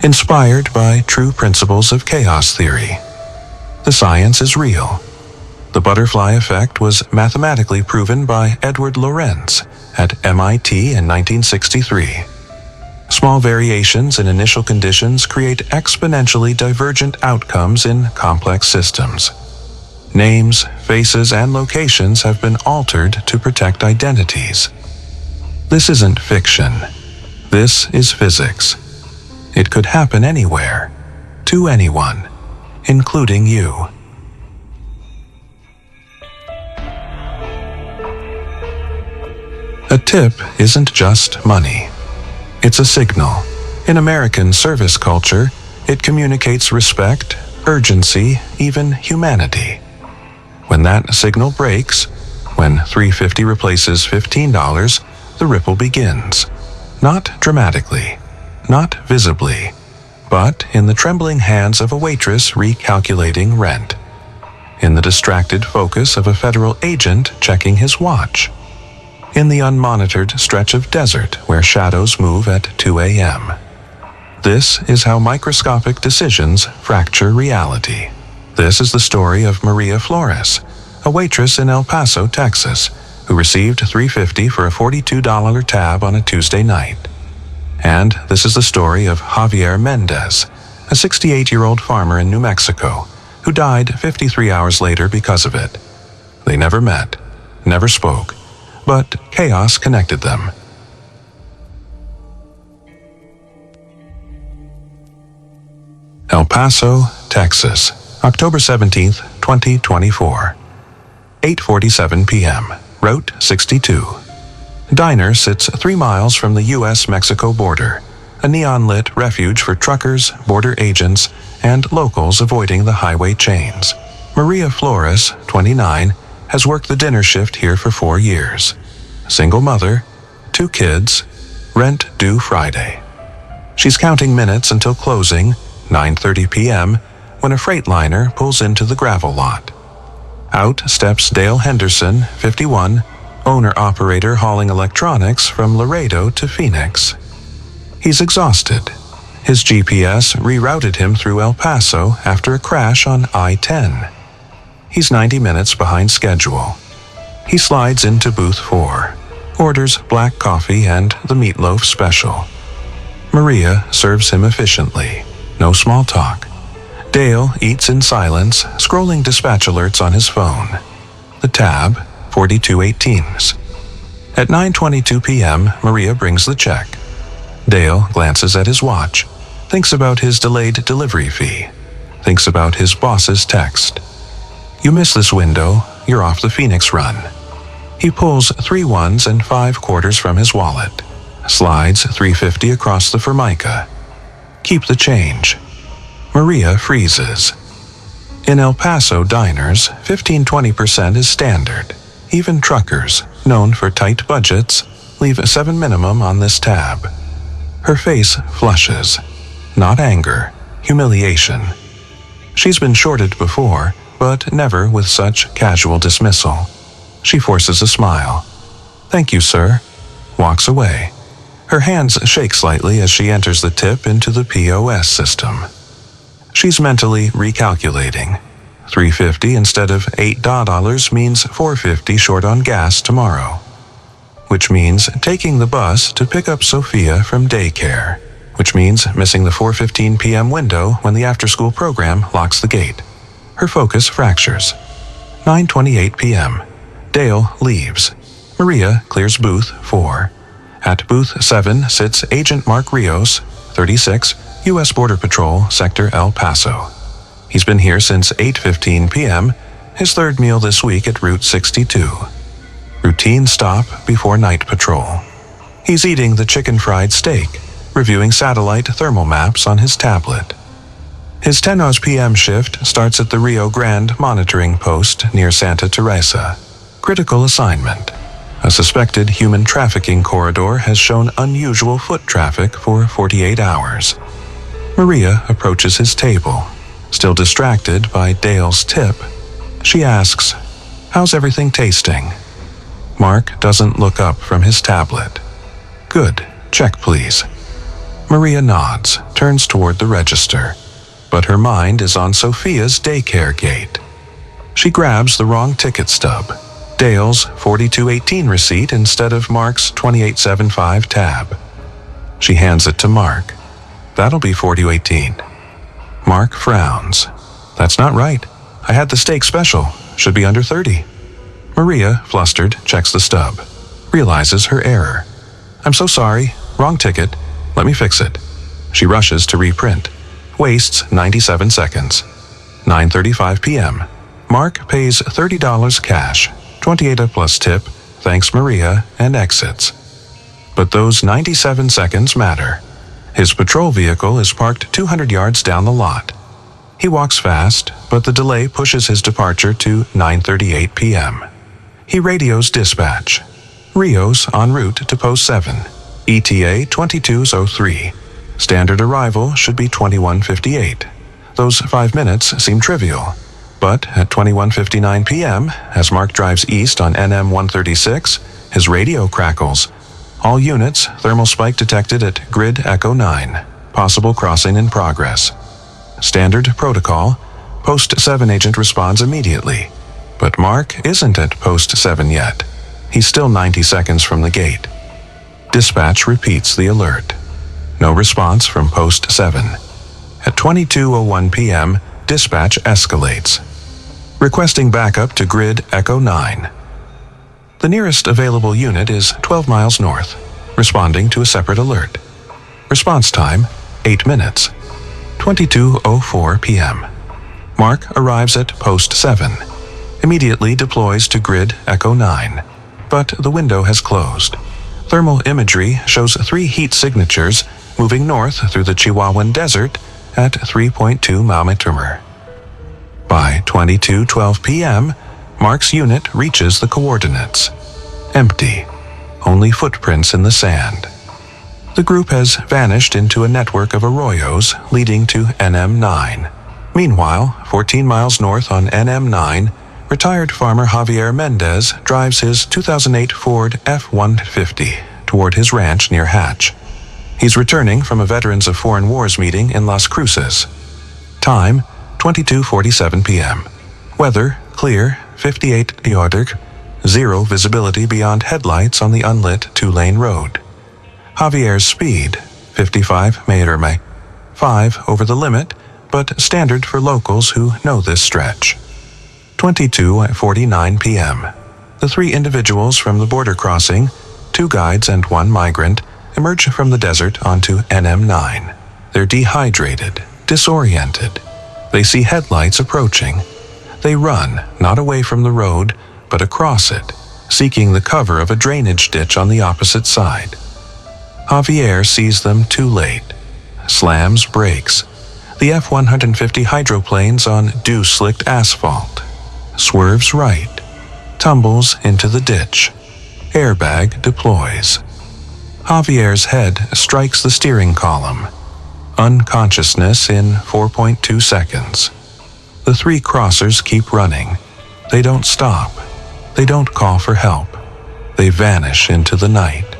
Inspired by true principles of chaos theory. The science is real. The butterfly effect was mathematically proven by Edward Lorenz at MIT in 1963. Small variations in initial conditions create exponentially divergent outcomes in complex systems. Names, faces, and locations have been altered to protect identities. This isn't fiction. This is physics. It could happen anywhere, to anyone, including you. A tip isn't just money. It's a signal. In American service culture, it communicates respect, urgency, even humanity. When that signal breaks, when $3.50 replaces $15, the ripple begins. Not dramatically, not visibly, but in the trembling hands of a waitress recalculating rent, in the distracted focus of a federal agent checking his watch, in the unmonitored stretch of desert where shadows move at 2 a.m. This is how microscopic decisions fracture reality. This is the story of Maria Flores, a waitress in El Paso, Texas, who received $3.50 for a $42 tab on a Tuesday night. And this is the story of Javier Mendez, a 68-year-old farmer in New Mexico, who died 53 hours later because of it. They never met, never spoke, but chaos connected them. El Paso, Texas, October 17, 2024. 8:47 p.m. Route 62. Diner sits 3 miles from the U.S.-Mexico border, a neon-lit refuge for truckers, border agents, and locals avoiding the highway chains. Maria Flores, 29, has worked the dinner shift here for 4 years. Single mother, 2 kids, rent due Friday. She's counting minutes until closing, 9:30 p.m., when a Freightliner pulls into the gravel lot. Out steps Dale Henderson, 51, owner-operator hauling electronics from Laredo to Phoenix. He's exhausted. His GPS rerouted him through El Paso after a crash on I-10. He's 90 minutes behind schedule. He slides into booth 4, orders black coffee and the meatloaf special. Maria serves him efficiently. No small talk. Dale eats in silence, scrolling dispatch alerts on his phone. The tab, 4218s. At 9:22 p.m., Maria brings the check. Dale glances at his watch, thinks about his delayed delivery fee, thinks about his boss's text. You miss this window, you're off the Phoenix run. He pulls 3 ones and 5 quarters from his wallet, slides $3.50 across the Formica. Keep the change. Maria freezes. In El Paso diners, 15-20% is standard. Even truckers, known for tight budgets, leave a 7 minimum on this tab. Her face flushes. Not anger, humiliation. She's been shorted before, but never with such casual dismissal. She forces a smile. Thank you, sir. Walks away. Her hands shake slightly as she enters the tip into the POS system. She's mentally recalculating. $3.50 instead of $8 means $4.50 short on gas tomorrow, which means taking the bus to pick up Sophia from daycare, which means missing the 4:15 p.m. window when the after-school program locks the gate. Her focus fractures. 9:28 p.m. Dale leaves. Maria clears booth 4. At booth 7 sits Agent Mark Rios, 36, U.S. Border Patrol, Sector El Paso. He's been here since 8:15 p.m., his 3rd meal this week at Route 62. Routine stop before night patrol. He's eating the chicken fried steak, reviewing satellite thermal maps on his tablet. His 10 p.m. shift starts at the Rio Grande monitoring post near Santa Teresa. Critical assignment. A suspected human trafficking corridor has shown unusual foot traffic for 48 hours. Maria approaches his table. Still distracted by Dale's tip, she asks, "How's everything tasting?" Mark doesn't look up from his tablet. "Good. Check, please." Maria nods, turns toward the register, but her mind is on Sophia's daycare gate. She grabs the wrong ticket stub, Dale's 4218 receipt instead of Mark's 2875 tab. She hands it to Mark. That'll be 4218. Mark frowns. That's not right. I had the steak special. Should be under 30. Maria, flustered, checks the stub. Realizes her error. I'm so sorry. Wrong ticket. Let me fix it. She rushes to reprint. Wastes 97 seconds. 9:35 p.m. Mark pays $30 cash, $28 plus tip, thanks Maria, and exits. But those 97 seconds matter. His patrol vehicle is parked 200 yards down the lot. He walks fast, but the delay pushes his departure to 9:38 p.m. He radios dispatch. Rios en route to Post 7, ETA 2203. Standard arrival should be 21:58. Those 5 minutes seem trivial. But at 21:59 p.m., as Mark drives east on NM 136, his radio crackles. All units, thermal spike detected at Grid Echo 9. Possible crossing in progress. Standard protocol. Post 7 agent responds immediately. But Mark isn't at Post 7 yet. He's still 90 seconds from the gate. Dispatch repeats the alert. No response from Post 7. At 22:01 p.m., dispatch escalates, requesting backup to Grid Echo 9. The nearest available unit is 12 miles north, responding to a separate alert. Response time, 8 minutes. 22:04 p.m. Mark arrives at Post 7, immediately deploys to Grid Echo 9, but the window has closed. Thermal imagery shows 3 heat signatures moving north through the Chihuahuan Desert at 3.2 mph. By 22:12 p.m., Mark's unit reaches the coordinates. Empty. Only footprints in the sand. The group has vanished into a network of arroyos leading to NM9. Meanwhile, 14 miles north on NM9, retired farmer Javier Mendez drives his 2008 Ford F-150 toward his ranch near Hatch. He's returning from a Veterans of Foreign Wars meeting in Las Cruces. Time, 22:47 p.m. Weather, clear, 58 Eordic, 0 visibility beyond headlights on the unlit 2-lane road. Javier's speed, 55 mph, 5 over the limit, but standard for locals who know this stretch. 22:49 p.m. The 3 individuals from the border crossing, 2 guides and 1 migrant, emerge from the desert onto NM9. They're dehydrated, disoriented. They see headlights approaching. They run, not away from the road, but across it, seeking the cover of a drainage ditch on the opposite side. Javier sees them too late. Slams brakes. The F-150 hydroplanes on dew-slicked asphalt. Swerves right. Tumbles into the ditch. Airbag deploys. Javier's head strikes the steering column. Unconsciousness in 4.2 seconds. The 3 crossers keep running. They don't stop. They don't call for help. They vanish into the night.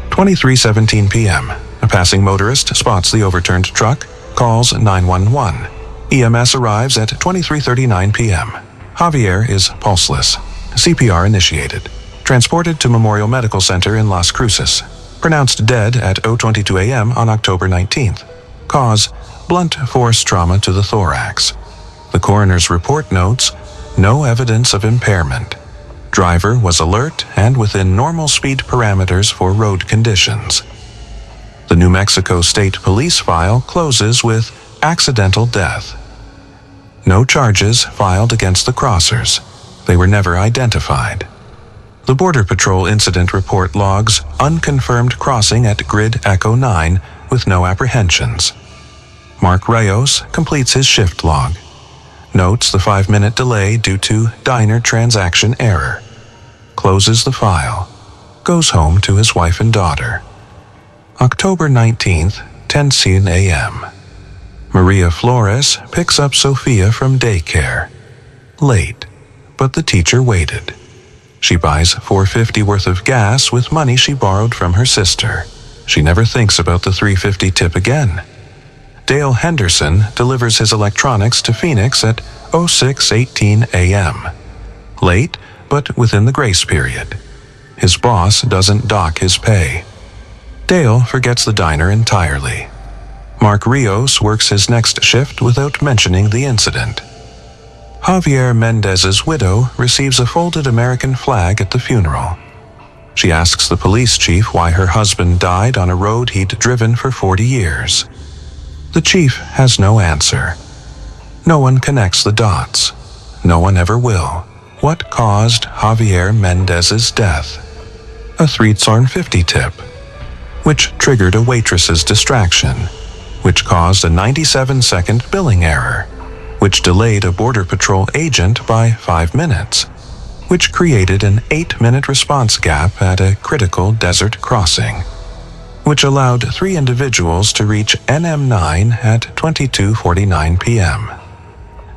23:17 p.m. A passing motorist spots the overturned truck, calls 911. EMS arrives at 23:39 p.m. Javier is pulseless. CPR initiated. Transported to Memorial Medical Center in Las Cruces. Pronounced dead at 0:22 a.m. on October 19th. Cause, blunt force trauma to the thorax. The coroner's report notes, no evidence of impairment. Driver was alert and within normal speed parameters for road conditions. The New Mexico State Police file closes with accidental death. No charges filed against the crossers. They were never identified. The Border Patrol incident report logs unconfirmed crossing at Grid Echo 9 with no apprehensions. Mark Rios completes his shift log. Notes the 5-minute delay due to diner transaction error. Closes the file. Goes home to his wife and daughter. October 19th, 10:10 a.m. Maria Flores picks up Sophia from daycare. Late, but the teacher waited. She buys $4.50 worth of gas with money she borrowed from her sister. She never thinks about the 3:50 tip again. Dale Henderson delivers his electronics to Phoenix at 06:18 a.m. Late, but within the grace period. His boss doesn't dock his pay. Dale forgets the diner entirely. Mark Rios works his next shift without mentioning the incident. Javier Mendez's widow receives a folded American flag at the funeral. She asks the police chief why her husband died on a road he'd driven for 40 years. The chief has no answer. No one connects the dots. No one ever will. What caused Javier Mendez's death? A 3.50 tip, which triggered a waitress's distraction, which caused a 97-second billing error, which delayed a Border Patrol agent by 5 minutes, which created an 8-minute response gap at a critical desert crossing, which allowed 3 individuals to reach NM9 at 22:49 p.m.,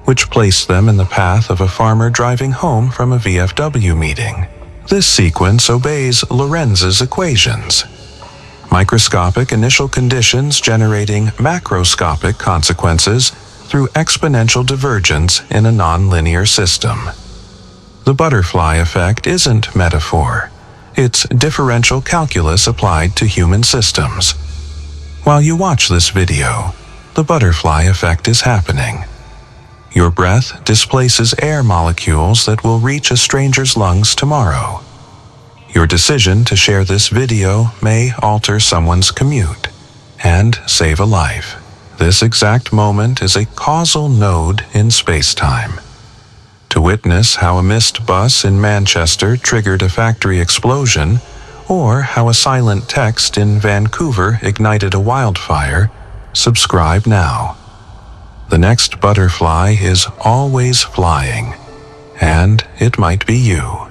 which placed them in the path of a farmer driving home from a VFW meeting. This sequence obeys Lorenz's equations. Microscopic initial conditions generating macroscopic consequences through exponential divergence in a nonlinear system. The butterfly effect isn't metaphor. It's differential calculus applied to human systems. While you watch this video, the butterfly effect is happening. Your breath displaces air molecules that will reach a stranger's lungs tomorrow. Your decision to share this video may alter someone's commute and save a life. This exact moment is a causal node in space-time. To witness how a missed bus in Manchester triggered a factory explosion, or how a silent text in Vancouver ignited a wildfire, subscribe now. The next butterfly is always flying, and it might be you.